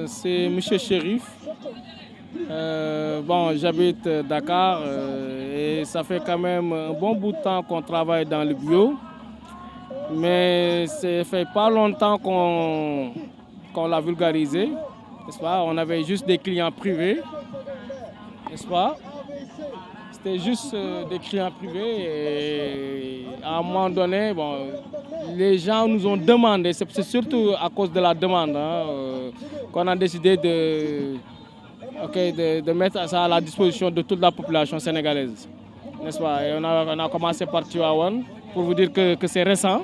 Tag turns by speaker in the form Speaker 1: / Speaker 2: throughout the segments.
Speaker 1: c'est M. Chérif. J'habite Dakar et ça fait quand même un bon bout de temps qu'on travaille dans le bio. Mais ça fait pas longtemps qu'on l'a vulgarisé, n'est-ce pas? On avait juste des clients privés, n'est-ce pas? C'était juste des clients privés et à un moment donné, les gens nous ont demandé, c'est surtout à cause de la demande qu'on a décidé de mettre ça à la disposition de toute la population sénégalaise, n'est-ce pas? Et on a commencé par Tivaouane, pour vous dire que c'est récent,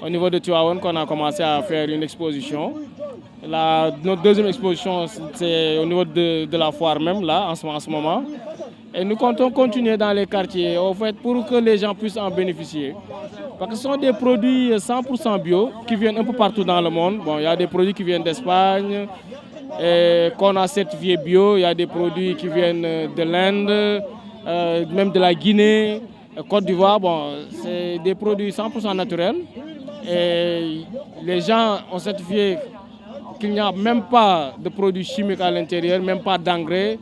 Speaker 1: au niveau de Tivaouane, qu'on a commencé à faire une exposition. Notre deuxième exposition, c'est au niveau de la foire même, là, en ce moment. Et nous comptons continuer dans les quartiers, au fait, pour que les gens puissent en bénéficier. Parce que ce sont des produits 100% bio qui viennent un peu partout dans le monde. Il y a des produits qui viennent d'Espagne, qu'on a certifié bio. Il y a des produits qui viennent de l'Inde, même de la Guinée, Côte d'Ivoire. C'est des produits 100% naturels. Et les gens ont certifié qu'il n'y a même pas de produits chimiques à l'intérieur, même pas d'engrais,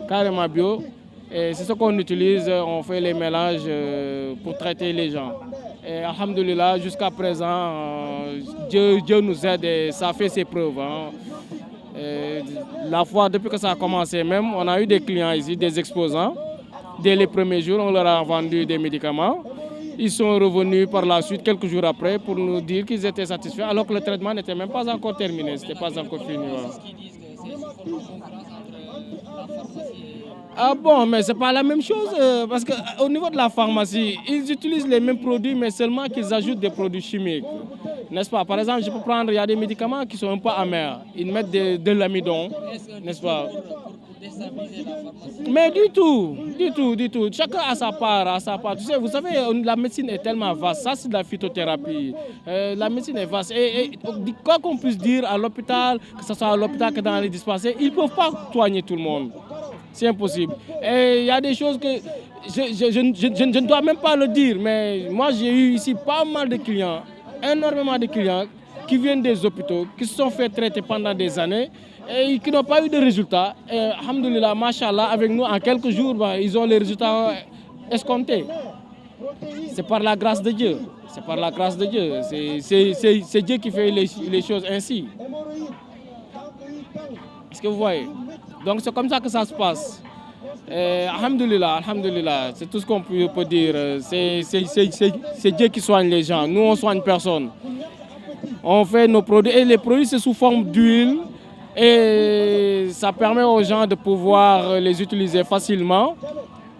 Speaker 1: carrément bio. Et c'est ce qu'on utilise, on fait les mélanges pour traiter les gens. Et alhamdoulilah, jusqu'à présent, Dieu nous aide et ça fait ses preuves. La fois, depuis que ça a commencé même, on a eu des clients ici, des exposants. Dès les premiers jours, on leur a vendu des médicaments. Ils sont revenus par la suite, quelques jours après, pour nous dire qu'ils étaient satisfaits, alors que le traitement n'était même pas encore terminé, ce n'était pas encore fini. Ah bon, mais ce n'est pas la même chose, parce qu'au niveau de la pharmacie, ils utilisent les mêmes produits, mais seulement qu'ils ajoutent des produits chimiques. N'est-ce pas? Par exemple, je peux prendre, il y a des médicaments qui sont un peu amers. Ils mettent de l'amidon, n'est-ce pas? Mais du tout. Chacun a sa part, Tu sais, vous savez, la médecine est tellement vaste. Ça, c'est de la phytothérapie. La médecine est vaste. Et quoi qu'on puisse dire à l'hôpital, que ce soit à l'hôpital que dans les dispensaires, ils ne peuvent pas soigner tout le monde. C'est impossible. Et il y a des choses que je ne dois même pas le dire, mais moi, j'ai eu ici pas mal de clients, énormément de clients qui viennent des hôpitaux, qui se sont fait traiter pendant des années et qui n'ont pas eu de résultats. Et alhamdoulilah, machallah, avec nous, en quelques jours, ils ont les résultats escomptés. C'est par la grâce de Dieu. C'est par la grâce de Dieu. C'est Dieu qui fait les choses ainsi. Est-ce que vous voyez? Donc c'est comme ça que ça se passe. Alhamdoulilah, c'est tout ce qu'on peut dire. C'est Dieu qui soigne les gens. Nous, on ne soigne personne. On fait nos produits et les produits, c'est sous forme d'huile. Et ça permet aux gens de pouvoir les utiliser facilement,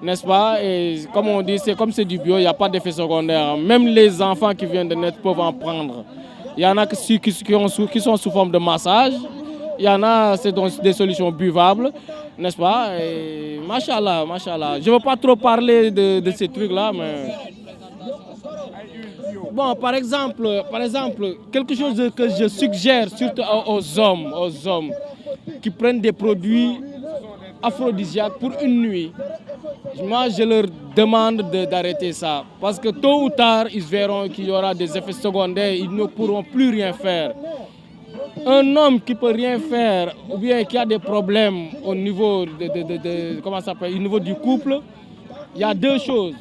Speaker 1: n'est-ce pas? Et comme on dit, comme c'est du bio, il n'y a pas d'effet secondaire. Même les enfants qui viennent de naître peuvent en prendre. Il y en a qui sont sous forme de massage. Il y en a, c'est donc des solutions buvables, n'est-ce pas? Et machallah. Je ne veux pas trop parler de ces trucs-là, mais... Bon, par exemple, quelque chose que je suggère surtout aux hommes qui prennent des produits aphrodisiaques pour une nuit. Moi, je leur demande d'arrêter ça. Parce que tôt ou tard, ils verront qu'il y aura des effets secondaires, ils ne pourront plus rien faire. Un homme qui ne peut rien faire ou bien qui a des problèmes au niveau, au niveau du couple, il y a deux choses.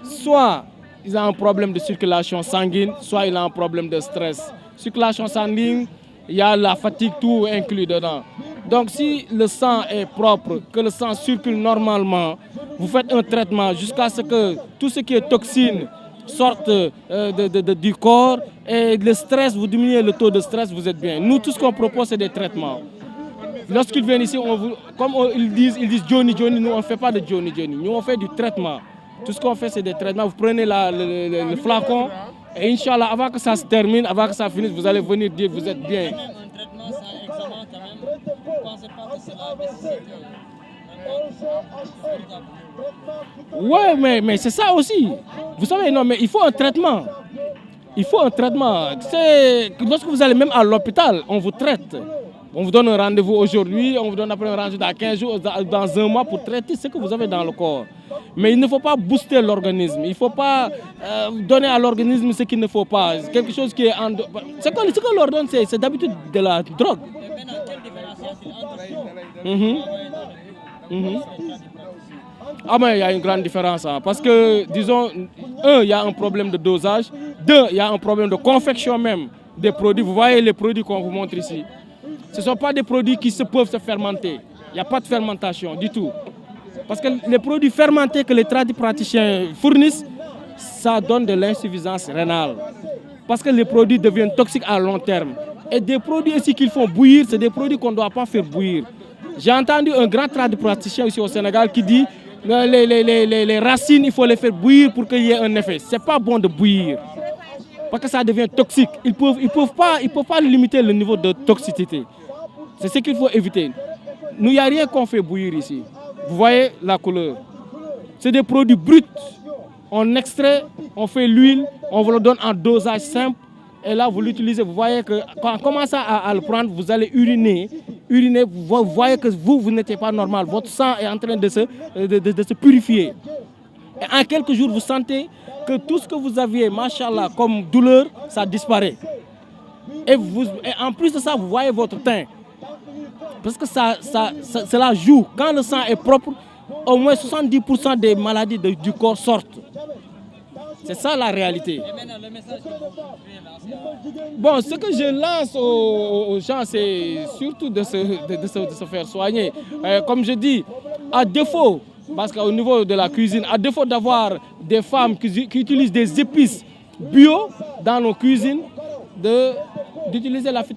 Speaker 1: Soit il a un problème de circulation sanguine, soit il a un problème de stress. Circulation sanguine, il y a la fatigue, tout inclus dedans. Donc si le sang est propre, que le sang circule normalement, vous faites un traitement jusqu'à ce que tout ce qui est toxine sorte du corps et le stress, vous diminuez le taux de stress, vous êtes bien. Nous, tout ce qu'on propose, c'est des traitements. Lorsqu'ils viennent ici, ils disent Johnny, nous on ne fait pas de Johnny. Nous on fait du traitement. Tout ce qu'on fait, c'est des traitements. Vous prenez le flacon et Inch'Allah, avant que ça se termine, avant que ça finisse, vous allez venir dire que vous êtes bien.
Speaker 2: Un traitement sans examen quand même, vous ne pensez pas que cela nécessite
Speaker 1: Oui, mais c'est ça aussi. Vous savez, non, mais il faut un traitement. Lorsque vous allez même à l'hôpital, on vous traite. On vous donne un rendez-vous aujourd'hui, on vous donne après un rendez-vous dans 15 jours, dans un mois pour traiter ce que vous avez dans le corps. Mais il ne faut pas booster l'organisme. Il ne faut pas donner à l'organisme ce qu'il ne faut pas. Quelque chose qui est en... Ce qu'on leur donne, c'est d'habitude de la drogue.
Speaker 2: Mais maintenant, quelle différence facile entre
Speaker 1: Mhm.
Speaker 2: travailler dans le bio
Speaker 1: Mhm.
Speaker 2: versus les tradipraticiens?
Speaker 1: Ah mais il y a une grande différence, hein, parce que, disons, il y a un problème de dosage, il y a un problème de confection même des produits. Vous voyez les produits qu'on vous montre ici. Ce ne sont pas des produits qui peuvent se fermenter. Il n'y a pas de fermentation du tout. Parce que les produits fermentés que les tradipraticiens fournissent, ça donne de l'insuffisance rénale. Parce que les produits deviennent toxiques à long terme. Et des produits aussi qu'il faut bouillir, c'est des produits qu'on ne doit pas faire bouillir. J'ai entendu un grand tradipraticien ici au Sénégal qui dit les racines, il faut les faire bouillir pour qu'il y ait un effet. Ce n'est pas bon de bouillir. Parce que ça devient toxique. Ils ne peuvent pas limiter le niveau de toxicité. C'est ce qu'il faut éviter. Nous, il n'y a rien qu'on fait bouillir ici. Vous voyez la couleur. C'est des produits bruts. On extrait, on fait l'huile, on vous le donne en dosage simple. Et là, vous l'utilisez. Vous voyez que quand on commence à le prendre, vous allez uriner. Vous voyez que vous n'étiez pas normal. Votre sang est en train de se purifier. Et en quelques jours, vous sentez que tout ce que vous aviez, machallah, comme douleur, ça disparaît. Et en plus de ça, vous voyez votre teint. Parce que cela joue. Quand le sang est propre, au moins 70% des maladies du corps sortent. C'est ça la réalité.
Speaker 2: Et maintenant, le message que vous voulez lancer
Speaker 1: Bon, ce que je lance aux gens, c'est surtout de se faire soigner. Comme je dis, à défaut, parce qu'au niveau de la cuisine, à défaut d'avoir des femmes qui utilisent des épices bio dans nos cuisines, d'utiliser la phytothérapie.